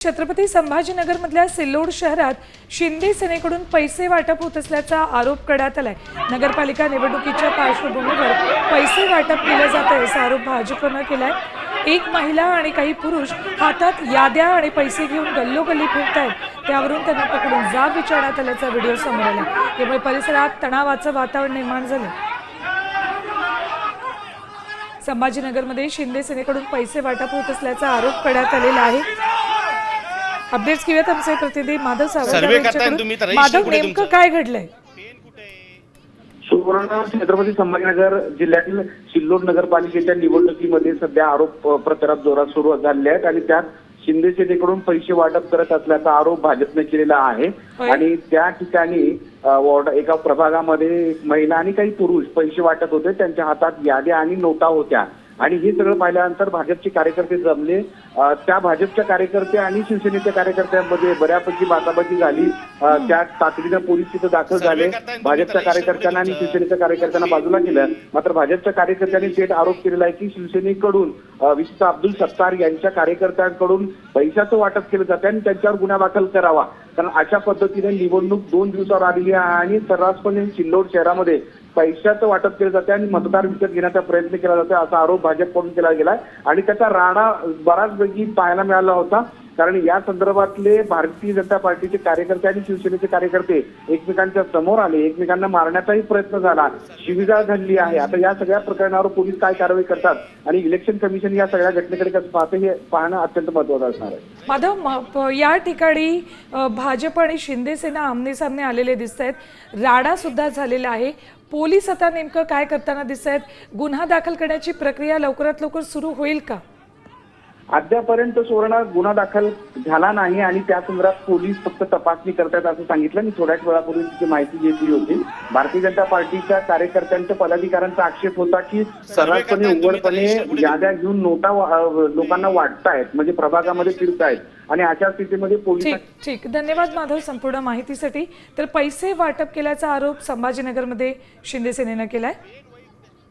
छत्रपती संभाजीनगरमधल्या सिल्लोड शहरात शिंदे सेनेकडून पैसे वाटप होत असल्याचा आरोप करण्यात आलाय। नगरपालिका निवडणुकीच्या पार्श्वभूमीवर पैसे वाटप केले जात आहे असा आरोप भाजपनं केलाय। एक महिला आणि काही पुरुष हातात याद्या आणि पैसे घेऊन गल्लोगल्ली फिरतायत, त्यावरून त्यांना पकडून जाब विचारण्यात आल्याचा व्हिडिओ समोर आला। यामुळे परिसरात तणावाचं वातावरण निर्माण झालं। संभाजीनगरमध्ये शिंदे सेनेकडून पैसे वाटप होत असल्याचा आरोप करण्यात आलेला आहे। अपडेट्स घेऊयात आमचे प्रतिनिधी माधव सावंत। माधव, नेमकं काय घडलंय? सुवर्ण छत्रपती संभाजीनगर जिल्ह्यातील सिल्लोड नगरपालिकेच्या निवडणुकीमध्ये सध्या आरोप प्रचारात जोरात सुरू झाले आहेत आणि त्यात शिंदे सेनेकडून पैसे वाटप करत असल्याचा आरोप भाजपने केलेला आहे। आणि त्या ठिकाणी एका प्रभागामध्ये महिला आणि काही पुरुष पैसे वाटत होते, त्यांच्या हातात याद्या आणि नोटा होत्या आणि हे सगळं पाहिल्यानंतर भाजपचे कार्यकर्ते जमले। त्या भाजपच्या कार्यकर्ते आणि शिवसेनेच्या कार्यकर्त्यांमध्ये बऱ्यापैकी बाचाबाची झाली। त्या तातडीनं पोलीस तिथे दाखल झाले। भाजपच्या कार्यकर्त्यांना आणि शिवसेनेच्या कार्यकर्त्यांना बाजूला केलं। मात्र भाजपच्या कार्यकर्त्यांनी थेट आरोप केलेला आहे की शिवसेनेकडून विशेषतः अब्दुल सत्तार यांच्या कार्यकर्त्यांकडून पैशाचं वाटप केलं जाते आणि त्यांच्यावर गुन्हा दाखल करावा, कारण अशा पद्धतीने निवडणूक 2 दिवसावर आलेली आहे आणि सर्रासपणे सिल्लोड शहरामध्ये पैशाचं वाटप केलं जाते आणि मतदार विकत घेण्याचा प्रयत्न केला जातो असा आरोप भाजपकडून केला गेलाय। आणि त्याचा राडा बराचपैकी पाहायला मिळाला होता, कारण या संदर्भातले भारतीय जनता पार्टीचे कार्यकर्ते आणि शिवसेनेचे कार्यकर्ते एकमेकांच्या समोर आले, एकमेकांना मारण्याचाही प्रयत्न झाला, शिवीगाळ घडली आहे। आता या सगळ्या प्रकरणावर पोलीस काय कारवाई करतात आणि इलेक्शन कमिशन या सगळ्या घटनेकडे कसं पाहते हे पाहणं अत्यंत महत्त्वाचं असणार आहे। माधव, या ठिकाणी भाजप आणि शिंदे सेना आमने सामने आलेले दिसत आहेत, राडा सुद्धा झालेला आहे। पोलीस आता नेमकं काय करताना दिसत आहेत? गुन्हा दाखल करण्याची प्रक्रिया लवकरात लवकर सुरू होईल का? अद्यापर्यंत सुवर्ण गुन्हा दाखल झाला नाही आणि त्या संदर्भात पोलीस फक्त तपासणी करतात असं सांगितलं। मी थोड्याच वेळापूर्वी तिची माहिती घेतली होती। भारतीय जनता पार्टीच्या कार्यकर्त्यांच्या पदाधिकाऱ्यांचा आक्षेप होता की सर्रासपणे उघडपणे याद्या घेऊन नोटा लोकांना वाटतायत, म्हणजे प्रभागामध्ये फिरतायत आणि अशा स्थितीमध्ये पोलीस। ठीक, धन्यवाद माधव संपूर्ण माहितीसाठी। तर पैसे वाटप केल्याचा आरोप संभाजीनगरमध्ये शिंदे सेनेनं केलाय।